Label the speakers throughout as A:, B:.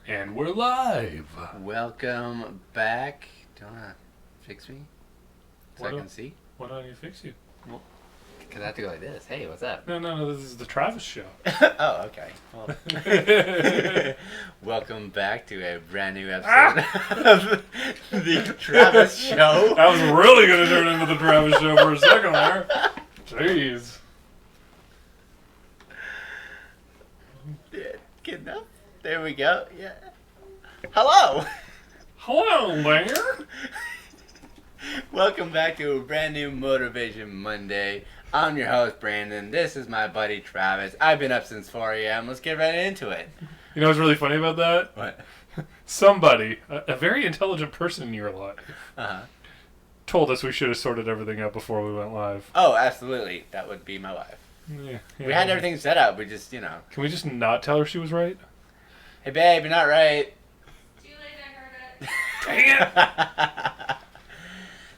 A: And we're live.
B: Welcome back. Do you want to fix me? So I can see?
A: Why don't you fix you?
B: Well, because I have to go like this. Hey, what's up?
A: No, this is the Travis show.
B: Oh, okay. Well, welcome back to a brand new episode of the Travis show.
A: I was really going to turn into the Travis show for a second there. Jeez.
B: Good enough. There we go. Yeah. Hello.
A: Hello there.
B: Welcome back to a brand new Motivation Monday. I'm your host, Brandon. This is my buddy, Travis. I've been up since 4 a.m. Let's get right into it.
A: You know what's really funny about that?
B: What?
A: Somebody, a very intelligent person in your life,
B: Uh-huh.
A: told us we should have sorted everything out before we went live.
B: Oh, absolutely. That would be my wife.
A: Yeah,
B: We had everything set up. We just,
A: Can we just not tell her she was right?
B: Hey, babe, you're not right.
C: Too late, I heard it.
A: Dang it!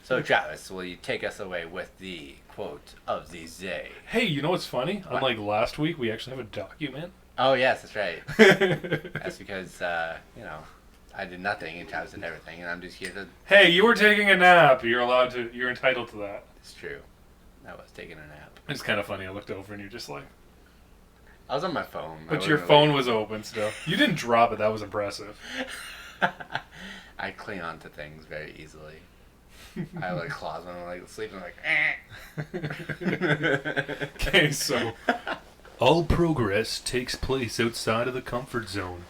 B: So, Travis, will you take us away with the quote of the day?
A: Hey, you know what's funny?
B: What?
A: Unlike last week, we actually have a document.
B: Oh, yes, that's right. That's because, I did nothing and Travis did everything, and I'm just here to...
A: Hey, you were taking a nap. You're entitled to that.
B: It's true. I was taking a nap.
A: It's kind of funny. I looked over and you're just like...
B: I was on my phone.
A: But your phone was open still. You didn't drop it. That was impressive.
B: I cling on to things very easily. I have like claws when I'm like sleeping like
A: Okay, so... All progress takes place outside of the comfort zone.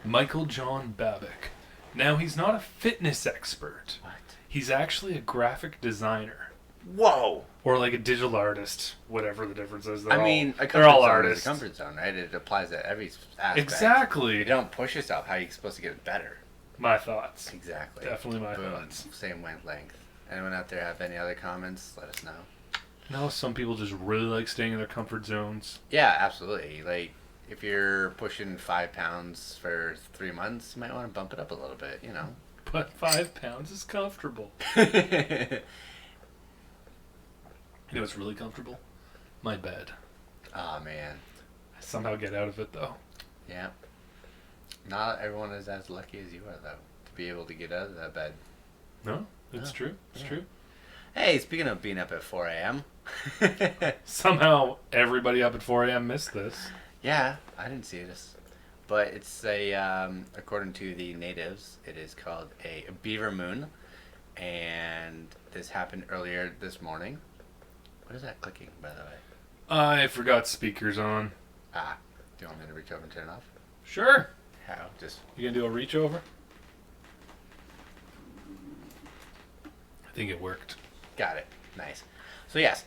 A: Michael John Bobak. Now, he's not a fitness expert.
B: What?
A: He's actually a graphic designer.
B: Whoa!
A: Or like a digital artist, whatever the difference is.
B: A comfort
A: they're all
B: zone
A: artists.
B: is a comfort zone, right? It applies to every aspect.
A: Exactly.
B: You don't push yourself. How are you supposed to get better?
A: My thoughts.
B: Exactly.
A: Definitely my
B: Boom.
A: thoughts.
B: Same wavelength. Anyone out there have any other comments? Let us know.
A: No, some people just really like staying in their comfort zones.
B: Yeah, absolutely. Like, if you're pushing 5 pounds for 3 months, you might want to bump it up a little bit,
A: But 5 pounds is comfortable. You know what's really comfortable? My bed.
B: Oh, man.
A: I somehow get out of it, though.
B: Yeah. Not everyone is as lucky as you are, though, to be able to get out of that bed.
A: No, it's true. It's true.
B: Hey, speaking of being up at 4 a.m.
A: Somehow, everybody up at 4 a.m. missed this.
B: Yeah, I didn't see this. But it's according to the natives, it is called a Beaver moon. And this happened earlier this morning. What is that clicking, by the way?
A: I forgot speakers on.
B: Ah, do you want me to reach over and turn it off?
A: Sure.
B: How? Just...
A: You gonna do a reach over? I think it worked.
B: Got it. Nice. So yes,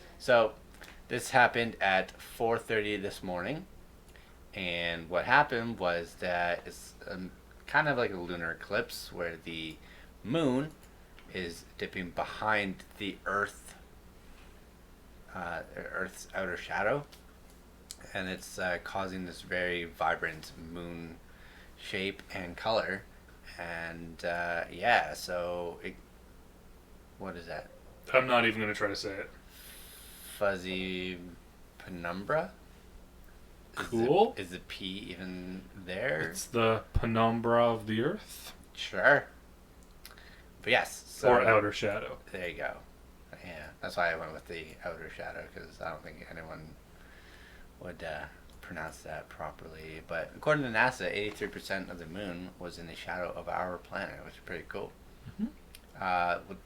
B: this happened at 4:30 this morning, and what happened was that it's kind of like a lunar eclipse where the moon is dipping behind the Earth's outer shadow, and it's causing this very vibrant moon shape and color, and what is that?
A: I'm not even gonna try to say it.
B: Fuzzy penumbra?
A: Cool.
B: Is the P even there?
A: It's the penumbra of the Earth.
B: Sure. But yes. So,
A: or outer shadow.
B: There you go. Yeah, that's why I went with the outer shadow, because I don't think anyone would pronounce that properly. But according to NASA, 83% of the moon was in the shadow of our planet, which is pretty cool.
A: Mm-hmm.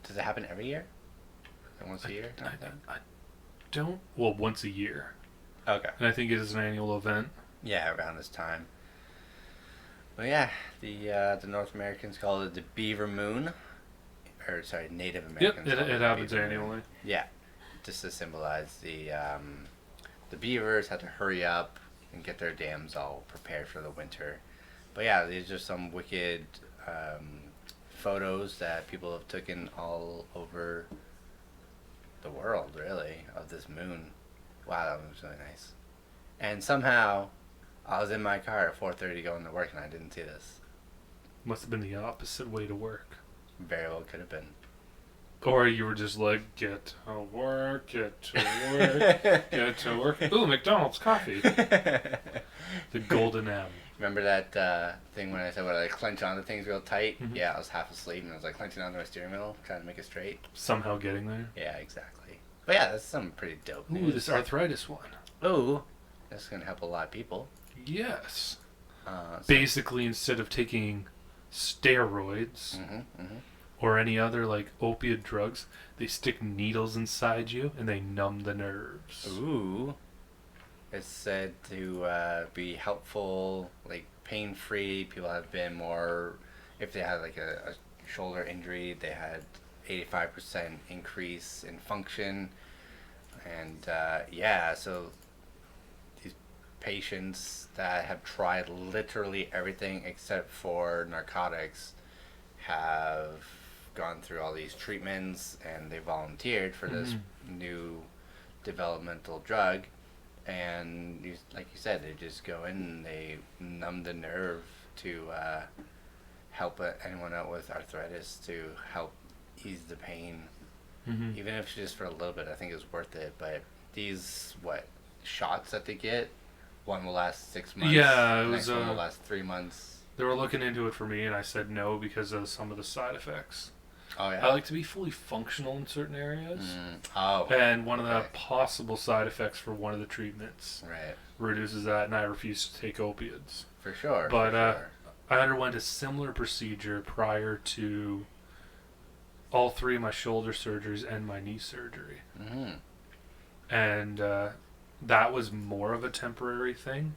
B: Does it happen every year? Once a year?
A: I don't. Well, once a year.
B: Okay.
A: And I think it is an annual event.
B: Yeah, around this time. But yeah, the North Americans call it the Beaver moon. Or, sorry, Native Americans.
A: Yep, it happens annually.
B: Moon. Yeah, just to symbolize the beavers had to hurry up and get their dams all prepared for the winter. But yeah, these are some wicked photos that people have taken all over the world, really, of this moon. Wow, that was really nice. And somehow, I was in my car at 4:30 going to work, and I didn't see this.
A: Must have been the opposite way to work.
B: Very well could have been.
A: Or you were just like, get to work, get to work, get to work. Ooh, McDonald's coffee. The golden M.
B: Remember that thing when I said when I clench onto things real tight?
A: Mhm.
B: Yeah, I was half asleep and I was like clenching onto my steering wheel, trying to make it straight.
A: Somehow getting there.
B: Yeah, exactly. But yeah, that's some pretty dope
A: Ooh,
B: news.
A: this arthritis one.
B: Ooh, that's gonna help a lot of people.
A: Yes.
B: So,
A: Basically, instead of taking steroids or any other like opiate drugs, they stick needles inside you and they numb the nerves.
B: Ooh. It's said to be helpful, like pain-free. People have been more, if they had like a shoulder injury, they had 85% increase in function. And yeah, so these patients that have tried literally everything except for narcotics have gone through all these treatments and they volunteered for this new developmental drug. And like you said, they just go in and they numb the nerve to help anyone out with arthritis, to help ease the pain. Even if it's just for a little bit, I think it's worth it. But these, shots that they get, one will last 6 months.
A: Yeah, it
B: the
A: was.
B: next one will last 3 months.
A: They were looking into it for me, and I said no because of some of the side effects.
B: Oh, yeah?
A: I like to be fully functional in certain areas.
B: Oh.
A: And one of the
B: Okay.
A: possible side effects for one of the treatments
B: Right.
A: reduces that, and I refuse to take opiates.
B: For sure.
A: But
B: for sure.
A: I underwent a similar procedure prior to all three of my shoulder surgeries and my knee surgery. And that was more of a temporary thing,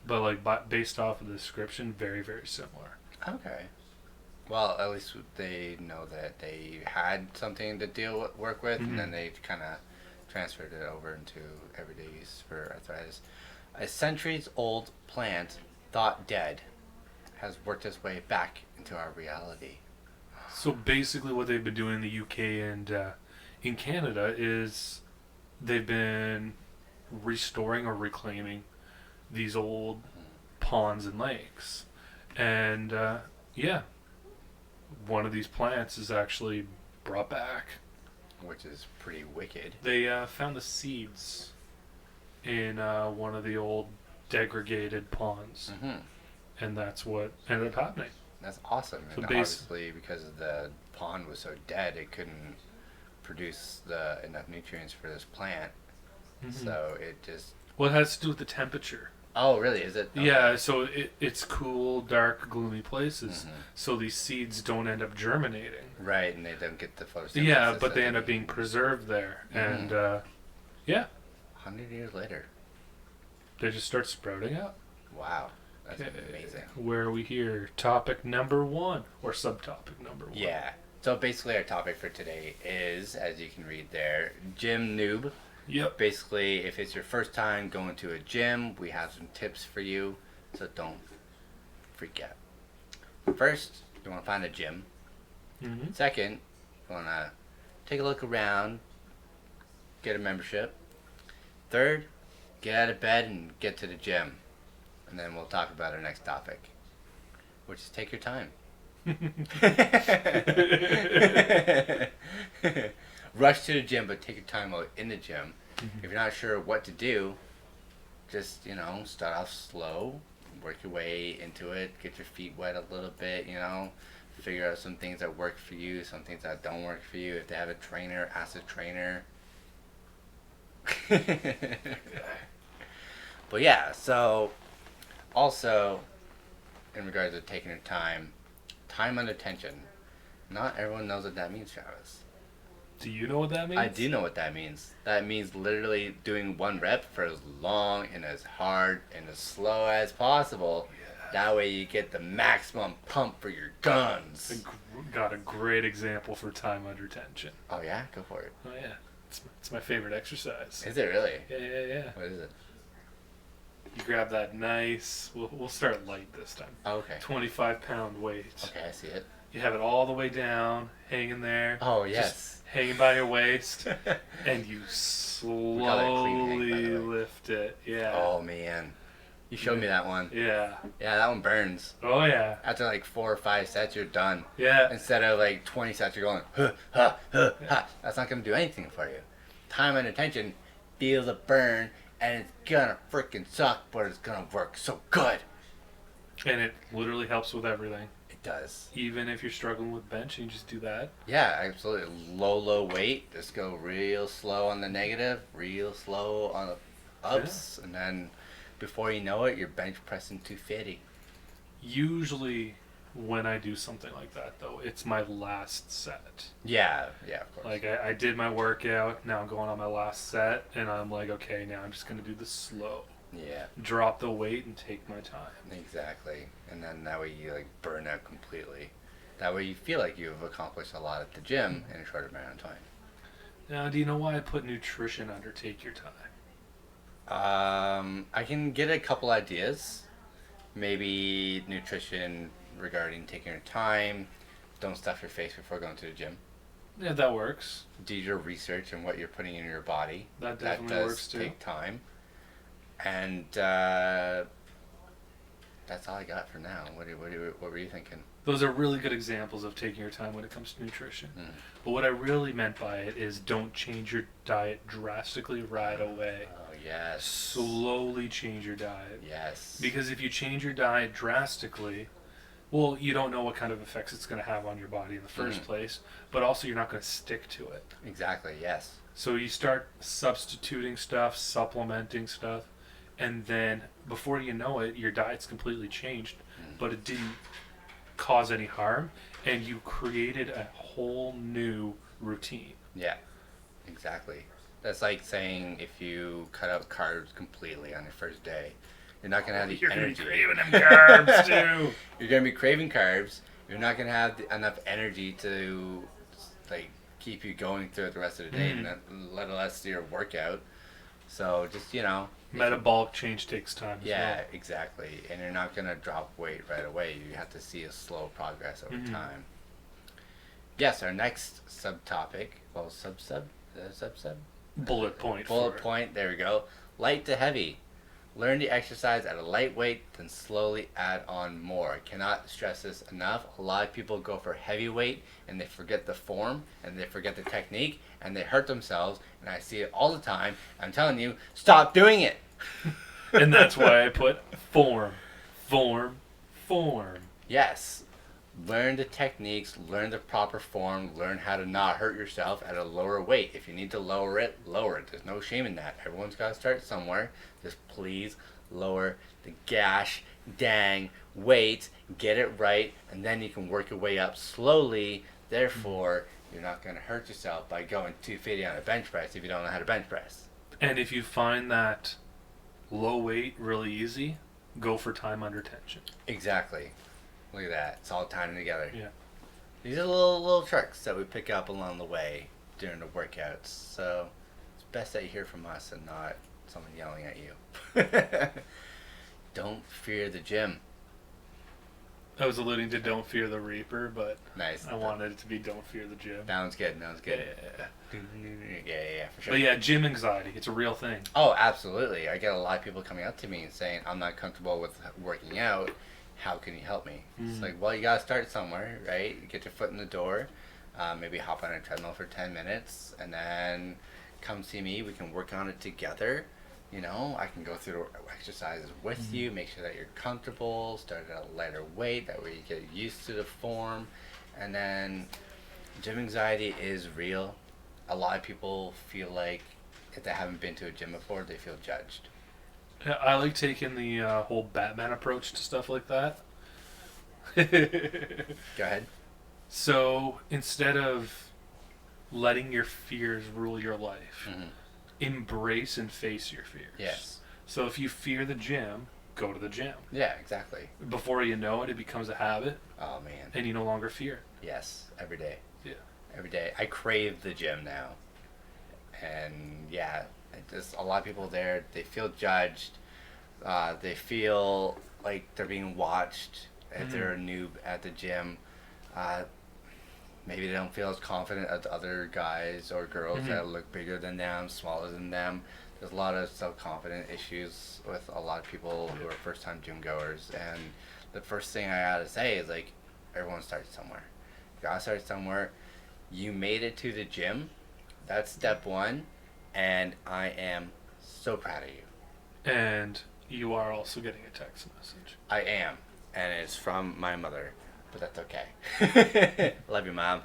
A: but like based off of the description, very, very similar.
B: Okay. Well, at least they know that they had something to work with, and then they kind of transferred it over into everyday use for arthritis. A centuries-old plant, thought dead, has worked its way back into our reality.
A: So basically what they've been doing in the UK and in Canada is they've been restoring or reclaiming these old ponds and lakes. And yeah, one of these plants is actually brought back.
B: Which is pretty wicked.
A: They found the seeds in one of the old degraded ponds. And that's what ended up happening.
B: That's awesome.
A: So
B: And obviously, because the pond was so dead, it couldn't produce enough nutrients for this plant. So it just...
A: Well, it has to do with the temperature.
B: Oh, really? Is it? Okay.
A: Yeah, so it's cool, dark, gloomy places. So these seeds don't end up germinating.
B: Right, and they don't get the photosynthesis.
A: Yeah, but
B: that
A: they end
B: they
A: up being
B: need.
A: preserved there. And yeah,
B: 100 years later.
A: they just start sprouting out.
B: Wow. That's
A: Okay,
B: amazing.
A: where are we here? Topic number 1, or subtopic number 1.
B: Yeah. So basically our topic for today is, as you can read there, gym noob.
A: Yep.
B: Basically, if it's your first time going to a gym, we have some tips for you, so don't freak out. First, you want to find a gym. Second, you want to take a look around, get a membership. Third, get out of bed and get to the gym. And then we'll talk about our next topic, which is take your time. Rush to the gym, but take your time out in the gym. If you're not sure what to do, just, start off slow, work your way into it, get your feet wet a little bit, figure out some things that work for you, some things that don't work for you. If they have a trainer, ask the trainer. But yeah, so also in regards to taking your time under tension. Not everyone knows what that means, Travis.
A: Do you know what that means?
B: I do know what that means. That means literally doing one rep for as long and as hard and as slow as possible.
A: Yeah.
B: That way you get the maximum pump for your guns.
A: Got a great example for time under tension.
B: Oh yeah? Go for it.
A: Oh yeah, it's my favorite exercise.
B: Is it really?
A: Yeah.
B: What is it?
A: You grab that nice. We'll start light this time.
B: Oh, okay.
A: 25-pound weight.
B: Okay, I see it.
A: You have it all the way down, hanging there.
B: Oh,
A: just
B: yes.
A: hanging by your waist, and you
B: clean hang, by the
A: slowly
B: way.
A: lift it. Yeah.
B: Oh, man. You showed me that one.
A: Yeah.
B: Yeah, that one burns.
A: Oh yeah.
B: After like 4 or 5 sets, you're done.
A: Yeah.
B: Instead of like 20 sets, you're going, huh, ha, huh, ha. That's not going to do anything for you. Time and attention, feel the burn, and it's going to freaking suck, but it's going to work so good.
A: And it literally helps with everything.
B: It does.
A: Even if you're struggling with bench, you just do that.
B: Yeah, absolutely. Low weight. Just go real slow on the negative, real slow on the ups, and then before you know it, you're bench pressing 250.
A: Usually, when I do something like that, though, it's my last set.
B: Yeah, of course.
A: Like, I did my workout, now I'm going on my last set, and I'm like, okay, now I'm just going to do this slow.
B: Yeah.
A: Drop the weight and take my time.
B: Exactly. And then that way you like burn out completely. That way you feel like you've accomplished a lot at the gym in a short amount of time.
A: Now, do you know why I put nutrition under take your time?
B: I can get a couple ideas. Maybe nutrition regarding taking your time. Don't stuff your face before going to the gym.
A: Yeah, that works.
B: Do your research on what you're putting in your body.
A: That definitely
B: does
A: works too.
B: take time. And that's all I got for now. What were you thinking?
A: Those are really good examples of taking your time when it comes to nutrition.
B: Mm.
A: But what I really meant by it is don't change your diet drastically right away.
B: Oh, yes.
A: Slowly change your diet.
B: Yes.
A: Because if you change your diet drastically, well, you don't know what kind of effects it's going to have on your body in the first place, but also you're not going to stick to it.
B: Exactly, yes.
A: So you start substituting stuff, supplementing stuff, and then before you know it, your diet's completely changed, but it didn't cause any harm, and you created a whole new routine.
B: Yeah, exactly. That's like saying if you cut out carbs completely on your first day, you're not going to have the
A: You're
B: energy.
A: You're going to be craving them carbs, too.
B: You're going to be craving carbs. You're not going to have enough energy to like keep you going throughout the rest of the day, and let alone your workout. So just,
A: Metabolic change takes time as
B: yeah,
A: well.
B: exactly. And you're not going to drop weight right away. You have to see a slow progress over time. Yes, our next subtopic, well, subsub?
A: Bullet point.
B: Bullet point, there we go. Light to heavy. Learn to exercise at a light weight, then slowly add on more. I cannot stress this enough. A lot of people go for heavyweight and they forget the form and they forget the technique and they hurt themselves. And I see it all the time. I'm telling you, stop doing it.
A: And that's why I put form.
B: Yes. Learn the techniques, learn the proper form, learn how to not hurt yourself at a lower weight. If you need to lower it, lower it. There's no shame in that. Everyone's got to start somewhere. Just please lower the gosh dang weight, get it right, and then you can work your way up slowly. Therefore, you're not going to hurt yourself by going 250 on a bench press if you don't know how to bench press.
A: And if you find that low weight really easy, go for time under tension.
B: Exactly. Look at that. It's all tying together.
A: Yeah.
B: These are little tricks that we pick up along the way during the workouts. So it's best that you hear from us and not someone yelling at you. Don't fear the gym.
A: I was alluding to don't fear the reaper, but
B: Nice.
A: I wanted it to be don't fear the gym.
B: Sounds good.
A: Yeah.
B: Yeah, for sure.
A: But yeah, gym anxiety, it's a real thing.
B: Oh, absolutely. I get a lot of people coming up to me and saying, I'm not comfortable with working out. How can you help me? It's like, well, you got to start somewhere, right? You get your foot in the door, maybe hop on a treadmill for 10 minutes, and then come see me. We can work on it together. I can go through exercises with you, make sure that you're comfortable, start at a lighter weight, that way you get used to the form. And then gym anxiety is real. A lot of people feel like if they haven't been to a gym before, they feel judged.
A: Yeah, I like taking the whole Batman approach to stuff like that.
B: Go ahead.
A: So instead of letting your fears rule your life, embrace and face your fears.
B: Yes.
A: So if you fear the gym, go to the gym.
B: Yeah, exactly.
A: Before you know it, it becomes a habit,
B: Oh, man.
A: and you no longer fear.
B: Yes, every day.
A: Yeah.
B: Every day. I crave the gym now. And yeah, a lot of people there, they feel judged. They feel like they're being watched if they're a noob at the gym. Maybe they don't feel as confident as other guys or girls that look bigger than them, smaller than them. There's a lot of self-confidence issues with a lot of people who are first-time gym goers. And the first thing I gotta say is, like, everyone starts somewhere. You gotta start somewhere. You made it to the gym. That's step one. And I am so proud of you.
A: And you are also getting a text message.
B: I am. and it's from my mother, but that's okay. Love you, Mom.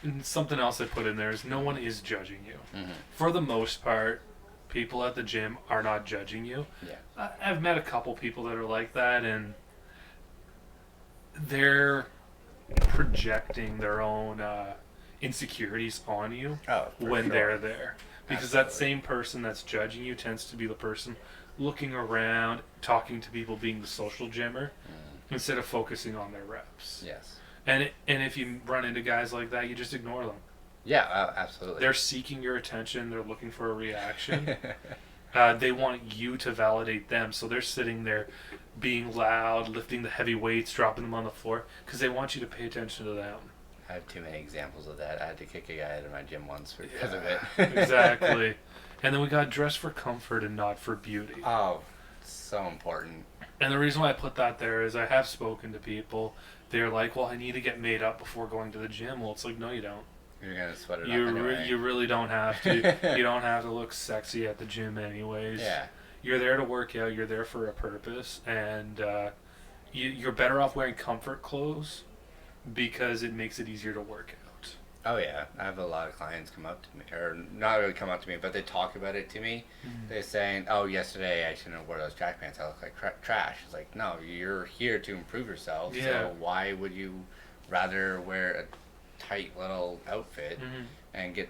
A: And something else I put in there is no one is judging you.
B: Mm-hmm.
A: For the most part, people at the gym are not judging you.
B: Yeah.
A: I've met a couple people that are like that, and they're projecting their own insecurities on you when they're there. Because that same person that's judging you tends to be the person looking around, talking to people, being the social gymmer, instead of focusing on their reps.
B: Yes.
A: And if you run into guys like that, you just ignore them.
B: Yeah, absolutely.
A: They're seeking your attention. They're looking for a reaction. They want you to validate them, so they're sitting there being loud, lifting the heavy weights, dropping them on the floor, because they want you to pay attention to them.
B: I have too many examples of that. I had to kick a guy out of my gym once because of it.
A: Exactly. And then we got dressed for comfort and not for beauty.
B: Oh, so important.
A: And the reason why I put that there is I have spoken to people. They're like, well, I need to get made up before going to the gym. Well, it's like, no, you don't.
B: You're going to sweat it up anyway.
A: You really don't have to. You don't have to look sexy at the gym anyways.
B: Yeah.
A: You're there to work out. You're there for a purpose. And you're better off wearing comfort clothes because it makes it easier to work out.
B: Oh, yeah. I have a lot of clients come up to me, or not really come up to me, but they talk about it to me. Mm-hmm. They're saying, oh, yesterday I shouldn't have worn those track pants. I look like trash. It's like, no, you're here to improve yourself.
A: Yeah.
B: So why would you rather wear a tight little outfit and get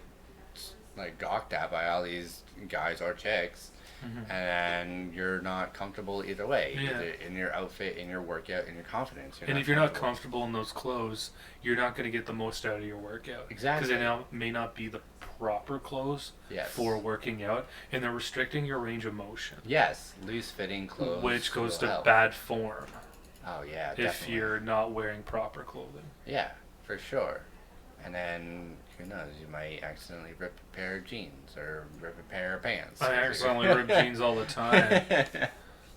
B: like gawked at by all these guys or chicks, and you're not comfortable either way, either in your outfit, in your workout, in your confidence.
A: And if you're not comfortable in those clothes, you're not going to get the most out of your workout.
B: Exactly.
A: Because they may not be the proper clothes for working out, and they're restricting your range of motion.
B: Yes, loose-fitting clothes.
A: Which goes to bad form.
B: Oh, yeah,
A: if
B: definitely.
A: You're not wearing proper clothing.
B: Yeah, for sure. And then, who knows, you might accidentally rip a pair of jeans or rip a pair of pants.
A: I accidentally rip jeans all the time.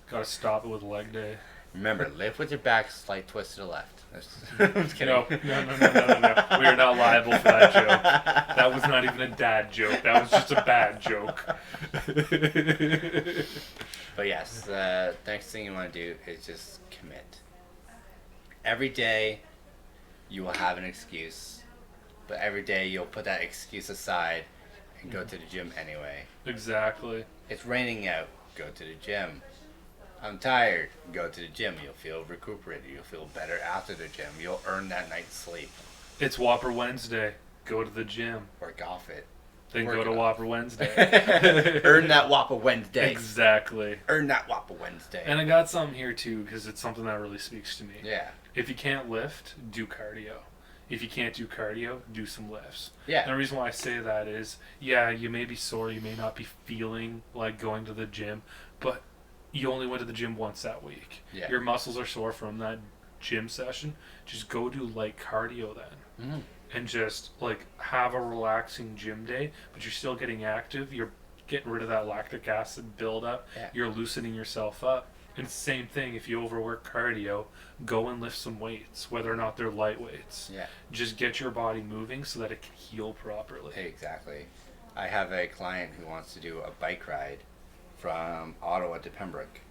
A: Gotta stop it with leg day.
B: Remember, lift with your back, slight twist to the left. I'm just kidding.
A: No. We are not liable for that joke. That was not even a dad joke. That was just a bad joke.
B: But yes, the next thing you want to do is just commit. Every day, you will have an excuse. But every day you'll put that excuse aside and go to the gym anyway.
A: Exactly.
B: It's raining out. Go to the gym. I'm tired. Go to the gym. You'll feel recuperated. You'll feel better after the gym. You'll earn that night's sleep.
A: It's Whopper Wednesday. Go to the gym.
B: Work off it.
A: Then go to Whopper Wednesday.
B: Earn that Whopper Wednesday.
A: Exactly.
B: Earn that Whopper Wednesday.
A: And I got something here too because it's something that really speaks to me.
B: Yeah.
A: If you can't lift, do cardio. If you can't do cardio, do some lifts.
B: Yeah.
A: And the reason why I say that is, yeah, you may be sore, you may not be feeling like going to the gym, but you only went to the gym once that week.
B: Yeah.
A: Your muscles are sore from that gym session. Just go do light cardio then.
B: Mm-hmm.
A: And just like have a relaxing gym day, but you're still getting active. You're getting rid of that lactic acid buildup.
B: Yeah.
A: You're loosening yourself up. And same thing, if you overwork cardio, go and lift some weights, whether or not they're light weights.
B: Yeah.
A: Just get your body moving so that it can heal properly.
B: Exactly. I have a client who wants to do a bike ride from Ottawa to Pembroke.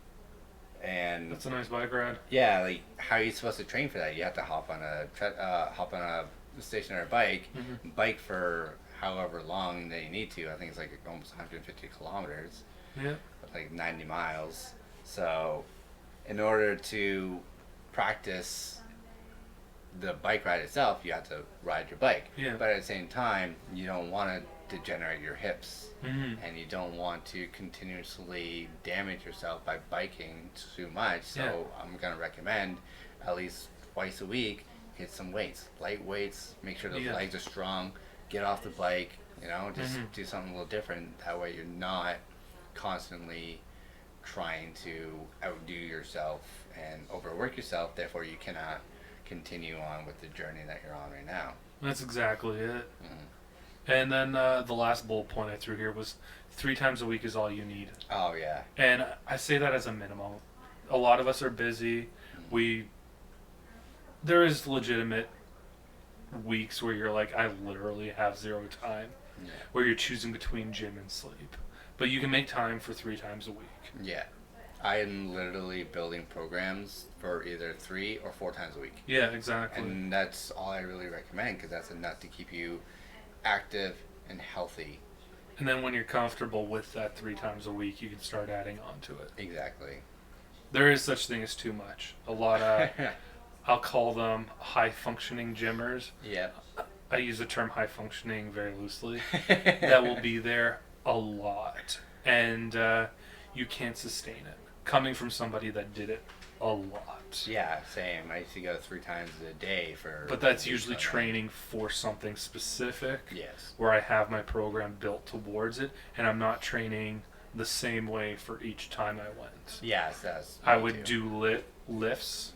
B: And
A: That's a nice bike ride.
B: yeah, like how are you supposed to train for that? You have to hop on a stationary bike, bike for however long that you need to. I think it's like almost 150 kilometers.
A: Yeah.
B: Like 90 miles. So, in order to practice the bike ride itself, you have to ride your bike.
A: Yeah.
B: But at the same time, you don't want to degenerate your hips.
A: Mm-hmm.
B: And you don't want to continuously damage yourself by biking too much. So,
A: Yeah.
B: I'm going to recommend at least twice a week, hit some weights. Light weights, make sure the legs are strong, get off the bike, just do something a little different. That way you're not constantly trying to outdo yourself and overwork yourself, therefore you cannot continue on with the journey that you're on right now.
A: That's exactly it. And then the last bullet point I threw here was 3 times a week is all you need.
B: Oh yeah.
A: And I say that as a minimum. A lot of us are busy. There is legitimate weeks where you're like, I literally have 0 time, where you're choosing between gym and sleep. But you can make time for 3 times a week.
B: Yeah. I am literally building programs for either 3 or 4 times a week.
A: Yeah, exactly.
B: And that's all I really recommend because that's enough to keep you active and healthy.
A: And then when you're comfortable with that 3 times a week, you can start adding on to it.
B: Exactly.
A: There is such thing as too much. A lot of, I'll call them high-functioning gymmers.
B: Yeah.
A: I use the term high-functioning very loosely. That will be there a lot. And you can't sustain it. Coming from somebody that did it a lot.
B: Yeah, same. I used to go 3 times a day for...
A: But that's usually training for something specific.
B: Yes.
A: Where I have my program built towards it, and I'm not training the same way for each time I went.
B: Yes, that's...
A: I would do lifts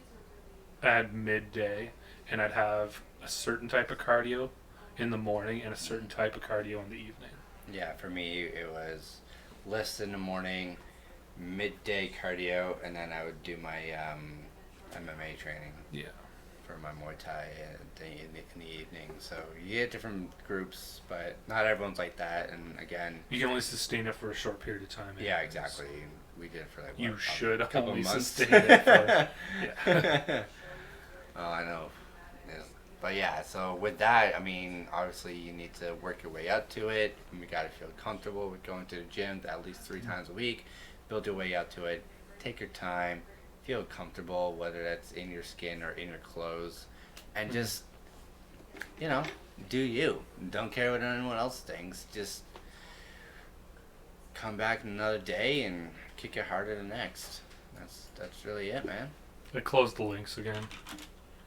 A: at midday, and I'd have a certain type of cardio in the morning and a certain type of cardio in the evening.
B: Yeah, for me, it was lifts in the morning, midday cardio, and then I would do my MMA training.
A: Yeah.
B: For my Muay Thai in the evening. So you get different groups, but not everyone's like that. And again,
A: you can only sustain it for a short period of time.
B: Yeah, exactly. We did it for like
A: you should
B: a couple
A: only
B: months.
A: sustain it for. Yeah.
B: Oh, I know. Yeah. But yeah, so with that, I mean, obviously you need to work your way up to it. And you got to feel comfortable with going to the gym at least 3 times a week. Build your way up to it. Take your time. Feel comfortable, whether that's in your skin or in your clothes, and just, you know, do you. Don't care what anyone else thinks. Just come back another day and kick it harder the next. That's really it, man.
A: I closed the links again.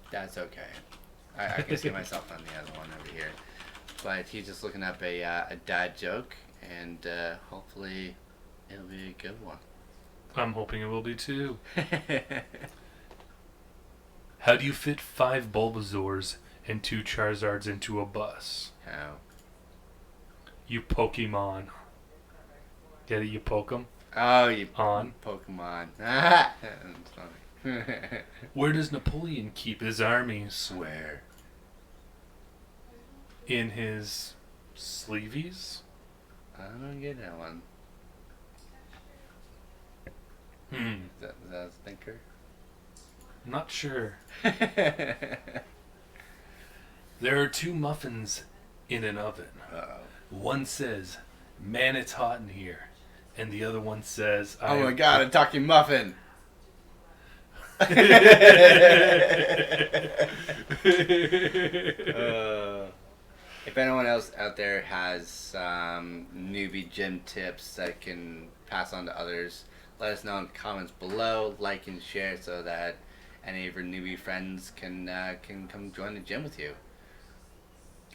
B: That's okay. I can see myself on the other one over here, but he's just looking up a dad joke, and hopefully it'll be a good one.
A: I'm hoping it will be too. How do you fit 5 Bulbasaurs and 2 Charizards into a bus?
B: How?
A: You Pokemon. Get it? You poke 'em?
B: Oh, you
A: On.
B: Pokemon. That's funny.
A: Where does Napoleon keep his armies?
B: Where?
A: In his sleeveys?
B: I don't get that one. Is that a thinker?
A: Not sure. There are 2 muffins in an oven.
B: Uh-oh.
A: One says, "Man, it's hot in here," and the other one says,
B: Oh my god, a talking muffin! If anyone else out there has some newbie gym tips that can pass on to others, let us know in the comments below. Like and share so that any of your newbie friends can come join the gym with you.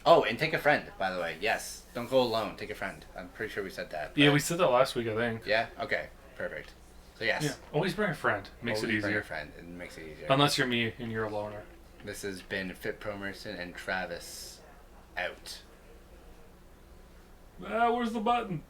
B: Oh, and take a friend, by the way. Yes, don't go alone. Take a friend. I'm pretty sure we said that.
A: Yeah, we said that last week, I think.
B: Yeah. Okay. Perfect. So yes.
A: Yeah, always bring a friend. Makes
B: Always
A: it
B: bring
A: easier.
B: a friend. It makes it easier.
A: Unless you're me and you're a loner.
B: This has been Fit Pro Merson and Travis out.
A: Where's the button?